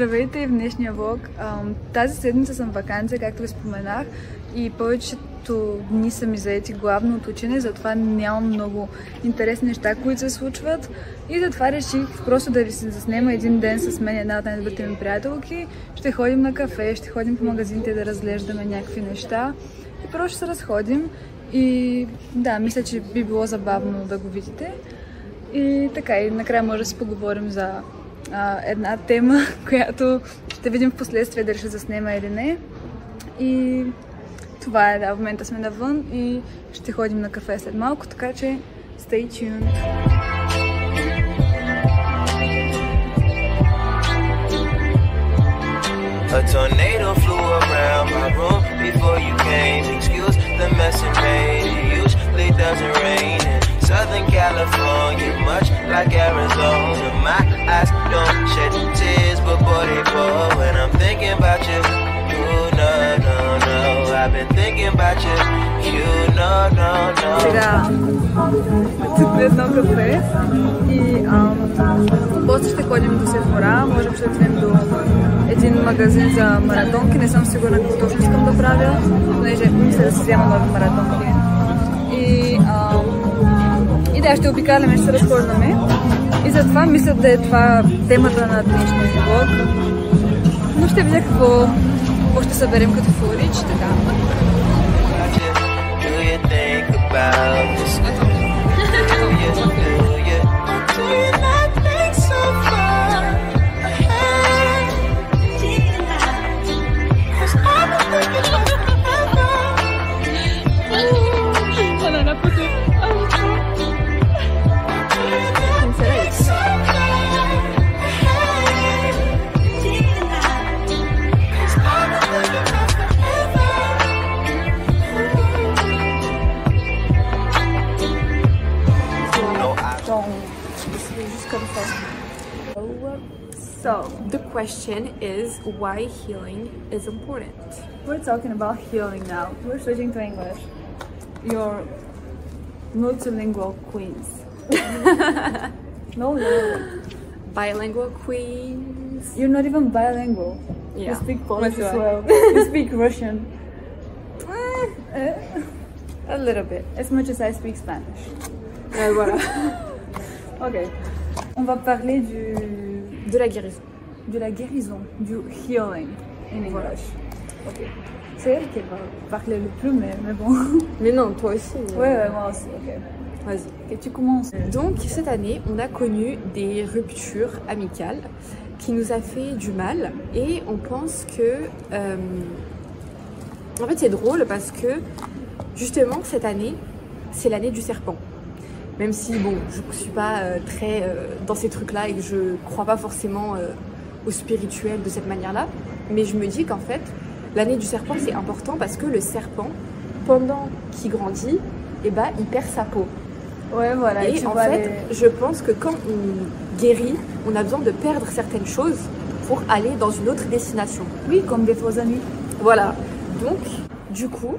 Здравейте и в днешния влог. Тази седмица съм в ваканция, както ви споменах, и повечето дни са ми заети главно от учене, затова нямам много интересни неща, които се случват. И затова реших просто да ви се заснема един ден с мен, една от най-добрите ми приятелки. Ще ходим на кафе, ще ходим по магазините да разглеждаме някакви неща и просто ще се разходим. И да, мисля, че би било забавно да го видите. И така, и накрая може да си поговорим за една тема, която ще видим в последствие дали ще заснема или не. И това е, да, в момента сме навън и ще ходим на кафе след малко, така че stay tuned! A tornado flew around my room before you came. Excuse the mess it made. It usually doesn't rain in Southern California, much like Arizona. My eyes don't shed tears, but boy they pour when I'm thinking about you. You no. I've been thinking about you. You no. Сега тук е едно кафе и после ще ходим до Сефора, може би ще отидем до един магазин за маратонки, не съм сигурна какво точно искам да правя, понеже мисля да си взема нови маратонки. И да, ще обикаляме, ще се разхождаме. И затова мисля да е това темата на днешния влог. Но ще видя какво ще съберем като флорич, така. So, the question is why healing is important. We're talking about healing now. We're switching to English. You're multilingual queens. No. Bilingual queens. You're not even bilingual. Yeah. You speak Polish as well. You speak Russian. A little bit. As much as I speak Spanish. Voilà. Ok. On va parler de la guérison. De la guérison, du healing in English. Ok. C'est elle qui va parler le plus, mais bon. Mais non, toi aussi. Ouais, moi aussi, ok. Vas-y. Ok, tu commences. Donc, cette année, on a connu des ruptures amicales qui nous a fait du mal. Et on pense que... En fait, c'est drôle parce que, justement, cette année, c'est l'année du serpent. Même si, bon, je ne suis pas très dans ces trucs-là et que je ne crois pas forcément au spirituel de cette manière-là. Mais je me dis qu'en fait, l'année du serpent, c'est important parce que le serpent, pendant qu'il grandit, eh ben, il perd sa peau. Ouais, voilà. Et en fait, je pense que quand on guérit, on a besoin de perdre certaines choses pour aller dans une autre destination. Oui, comme des faux amis. Voilà. Donc, du coup...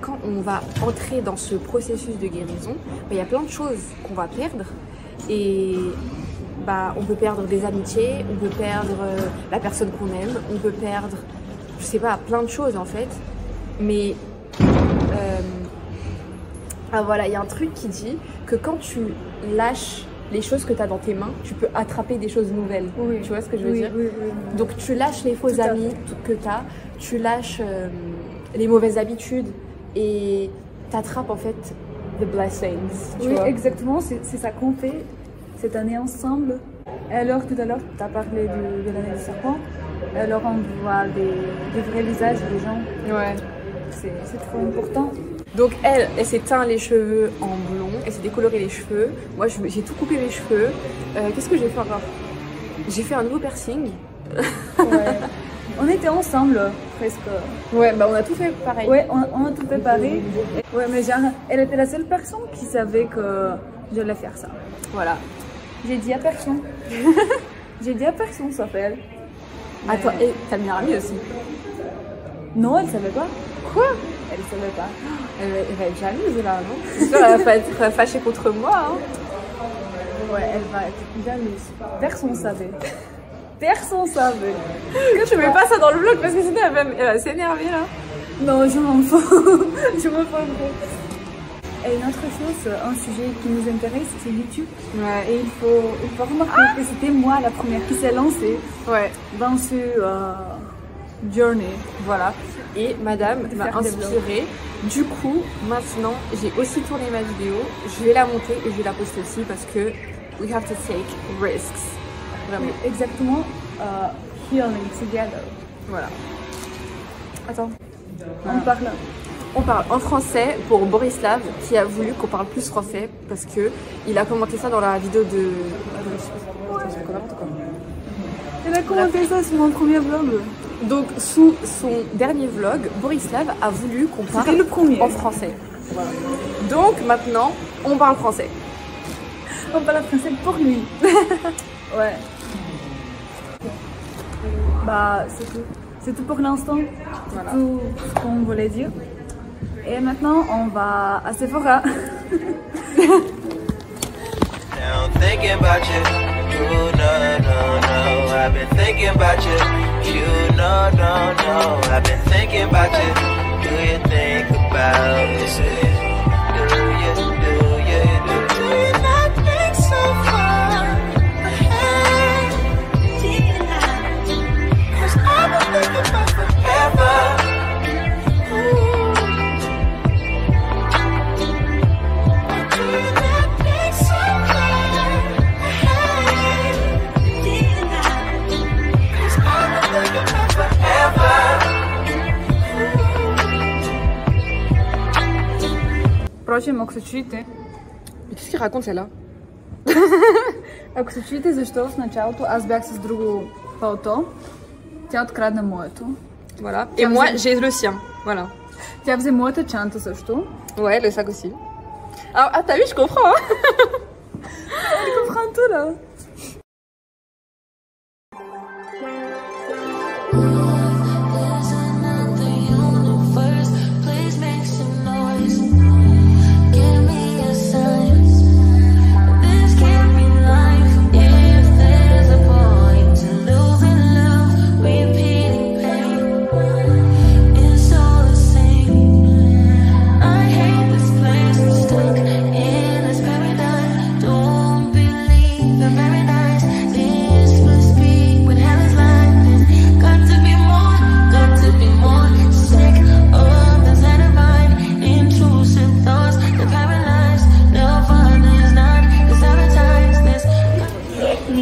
quand on va entrer dans ce processus de guérison, il y a plein de choses qu'on va perdre et on peut perdre des amitiés, on peut perdre la personne qu'on aime, on peut perdre, je sais pas, plein de choses en fait. Mais voilà, il y a un truc qui dit que quand tu lâches les choses que tu as dans tes mains, tu peux attraper des choses nouvelles. Oui. Tu vois ce que je veux dire? Oui. Donc tu lâches les faux amis que tu as, tu lâches... les mauvaises habitudes et t'attrapes en fait the blessings. Oui, exactement, c'est ça qu'on fait cette année ensemble. Et alors tout à l'heure, tu as parlé de l'année du serpent. Et alors on voit des vrais visages des gens. Ouais. C'est trop important. Donc elle s'est teint les cheveux en blond, elle s'est décoloré les cheveux. Moi j'ai tout coupé mes cheveux. Qu'est-ce que j'ai fait encore? J'ai fait un nouveau piercing. Ouais. On était ensemble, presque. Ouais, on a tout fait pareil. Ouais, on a tout fait pareil. Ouais, mais genre, elle était la seule personne qui savait que j'allais faire ça. Voilà. J'ai dit à personne. J'ai dit à personne, ça fait elle. Mais... Attends, et ta meilleure amie aussi? Non, elle savait pas. Quoi? Elle savait pas. Elle va être jalouse là, non? Elle va être fâchée contre moi, hein. Ouais, elle va être jalouse. Personne ne savait. Personne savait. Je mets pas ça dans le vlog parce que sinon elle va s'énerver là. Non, je m'en fous. Je m'en fous beaucoup. Et une autre chose, un sujet qui nous intéresse, c'est YouTube. Ouais. Et il faut remarquer que c'était moi la première qui s'est lancée dans ce journey. Voilà. Et madame m'a faire des inspirée. Du coup, maintenant, j'ai aussi tourné ma vidéo. Je vais la monter et je vais la poster aussi parce que we have to take risks. Vraiment. Oui, exactement. Healing together. Voilà. Attends. On parle en français pour Borislav qui a voulu qu'on parle plus français parce que il a commenté ça dans la vidéo de... Elle a commenté ça sur mon premier vlog. Donc sous son dernier vlog, Borislav a voulu qu'on parle le premier. En français. Voilà. Donc maintenant, on parle français. On parle français pour lui. Ouais. Bah c'est tout. C'est tout pour l'instant. Voilà. Tout ce qu'on voulait dire. Et maintenant, on va à Sephora. Now thinking about you, no. I've been thinking about you, no. I've been thinking about you. Do you think about this? Do you not think so far ahead? 'Cause I've been thinking about forever. Впрочем, ако се чуете, Mais qu'est-ce qu'il raconte celle-là? ако се чуете защо в началото аз бях с друго палто, тя открадна моето. Voilà. Et moi, j'ai le sien. Voilà. Тя взе моята чанта също. Ouais, le sac aussi. Ah, t'as vu, je comprends. Hein. Je comprends tout là.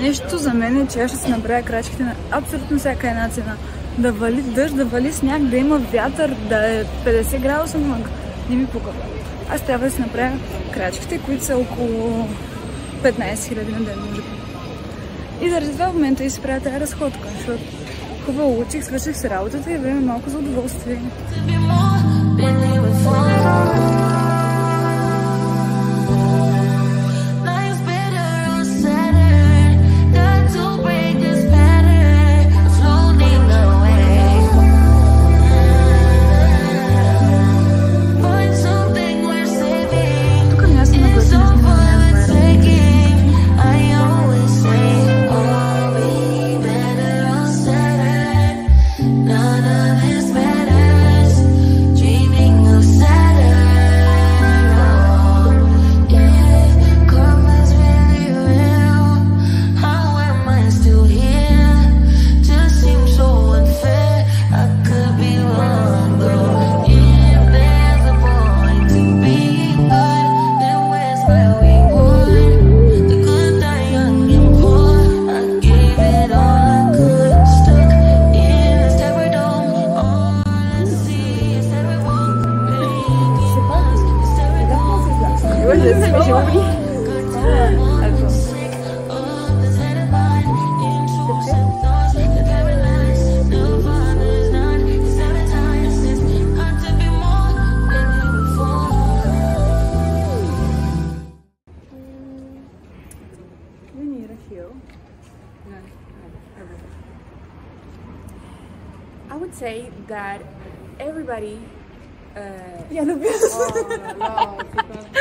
Нещо за мен е, че аз ще си направя крачките на абсолютно всяка една цена. Да вали дъжд, да вали сняг, да има вятър, да е 50 градуса мъг. Не ми пука. Аз трябва да си направя крачките, които са около 15 000 на ден, може би. И заради това в момента и си правя тази разходка, защото хубаво учих, свърших си работата и време малко за удоволствие. J'ai oublié. I would say that everybody. Il y a le bus. Oh là là, c'est pas...